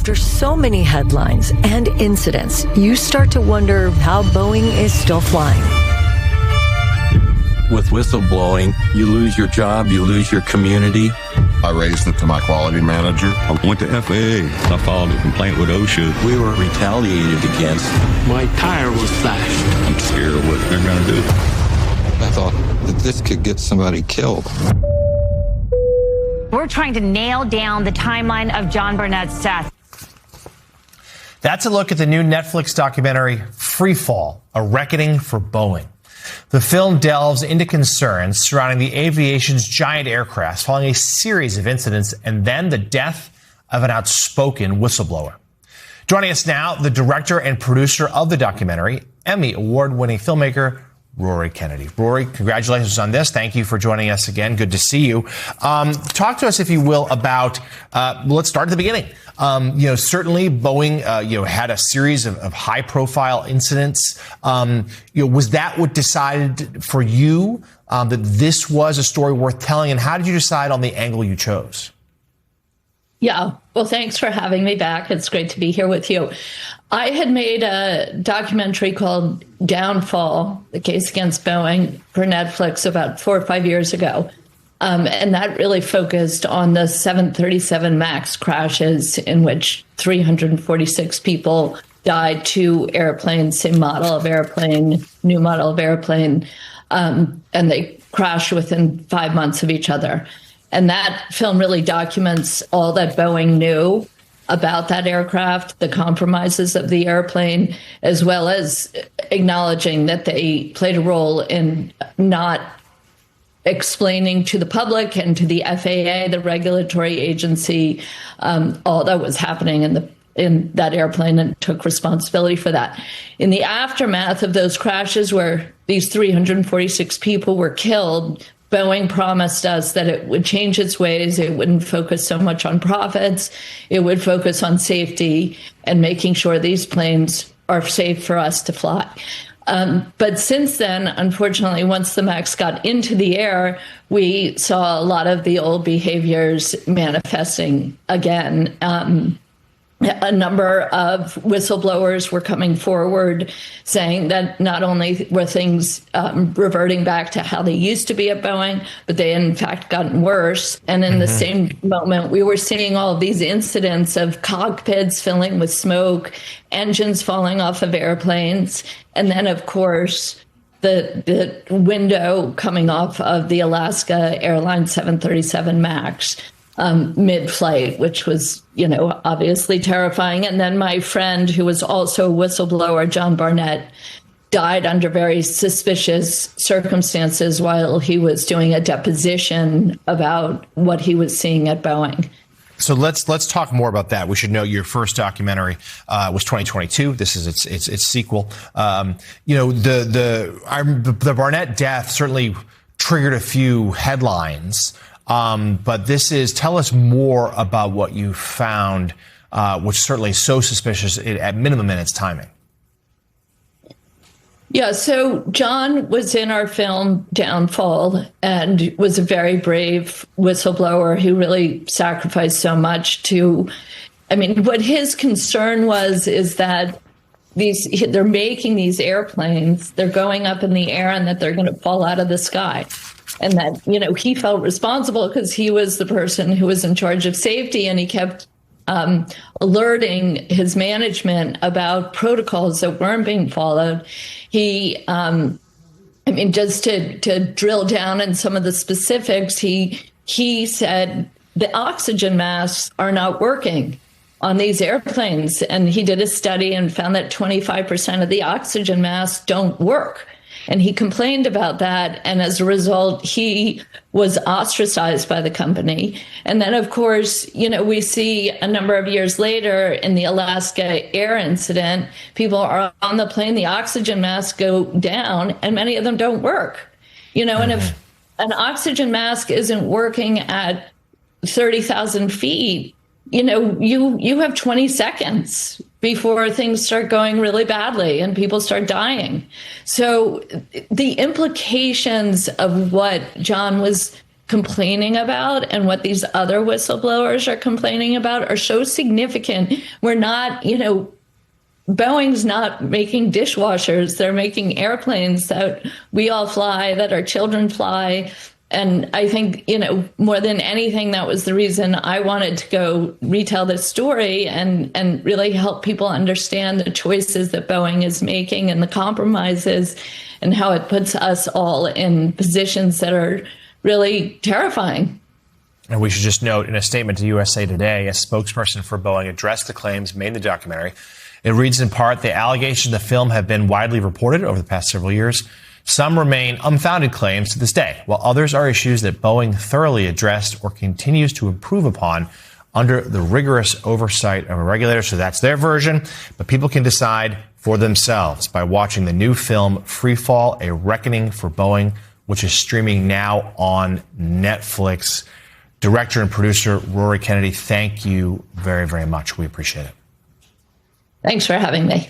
After so many headlines and incidents, you start to wonder how Boeing is still flying. With whistleblowing, you lose your job, you lose your community. I raised it to my quality manager. I went to FAA. I filed a complaint with OSHA. We were retaliated against. My tire was slashed. I'm scared of what they're going to do. I thought that this could get somebody killed. We're trying to nail down the timeline of John Burnett's death. That's a look at the new Netflix documentary, Free Fall, A Reckoning for Boeing. The film delves into concerns surrounding the aviation's giant aircraft following a series of incidents and then the death of an outspoken whistleblower. Joining us now, the director and producer of the documentary, Emmy Award-winning filmmaker Rory Kennedy. Rory, congratulations on this. Thank you for joining us again. Good to see you. Talk to us, if you will, about, let's start at the beginning. Certainly Boeing, had a series of high-profile incidents. Was that what decided for you that this was a story worth telling? And how did you decide on the angle you chose? Yeah, well, thanks for having me back. It's great to be here with you. I had made a documentary called Downfall, the case against Boeing, for Netflix about 4 or 5 years ago. And that really focused on the 737 MAX crashes in which 346 people died, 2 airplanes, same model of airplane, new model of airplane, and they crashed within 5 months of each other. And that film really documents all that Boeing knew about that aircraft, the compromises of the airplane, as well as acknowledging that they played a role in not explaining to the public and to the FAA, the regulatory agency, all that was happening in that airplane, and took responsibility for that. In the aftermath of those crashes where these 346 people were killed, Boeing promised us that it would change its ways. It wouldn't focus so much on profits. It would focus on safety and making sure these planes are safe for us to fly. But since then, unfortunately, once the MAX got into the air, we saw a lot of the old behaviors manifesting again. A number of whistleblowers were coming forward saying that not only were things reverting back to how they used to be at Boeing, but they in fact gotten worse. And in the same moment, we were seeing all of these incidents of cockpits filling with smoke, engines falling off of airplanes, and then, of course, the window coming off of the Alaska Airlines 737 MAX. Mid-flight, which was, obviously terrifying. And then my friend, who was also a whistleblower, John Barnett, died under very suspicious circumstances while he was doing a deposition about what he was seeing at Boeing. So let's talk more about that. We should know your first documentary was 2022. This is its sequel. The Barnett death certainly triggered a few headlines. But tell us more about what you found, which certainly is so suspicious at minimum in its timing. Yeah, so John was in our film Downfall and was a very brave whistleblower who really sacrificed so much what his concern is that they're making these airplanes, they're going up in the air and that they're going to fall out of the sky. And that, he felt responsible because he was the person who was in charge of safety, and he kept alerting his management about protocols that weren't being followed. He, just to drill down in some of the specifics, he said the oxygen masks are not working on these airplanes. And he did a study and found that 25% of the oxygen masks don't work. And he complained about that. And as a result, he was ostracized by the company. And then, of course, we see a number of years later in the Alaska Air incident, people are on the plane, the oxygen masks go down, and many of them don't work. And if an oxygen mask isn't working at 30,000 feet, you have 20 seconds before things start going really badly and people start dying. So the implications of what John was complaining about and what these other whistleblowers are complaining about are so significant. We're not, Boeing's not making dishwashers. They're making airplanes that we all fly, that our children fly. And I think, more than anything, that was the reason I wanted to go retell this story and really help people understand the choices that Boeing is making and the compromises and how it puts us all in positions that are really terrifying. And we should just note, in a statement to USA Today, a spokesperson for Boeing addressed the claims made in the documentary. It reads in part, the allegations of the film have been widely reported over the past several years. Some remain unfounded claims to this day, while others are issues that Boeing thoroughly addressed or continues to improve upon under the rigorous oversight of a regulator. So that's their version, but people can decide for themselves by watching the new film Freefall, A Reckoning for Boeing, which is streaming now on Netflix. Director and producer Rory Kennedy, thank you very, very much. We appreciate it. Thanks for having me.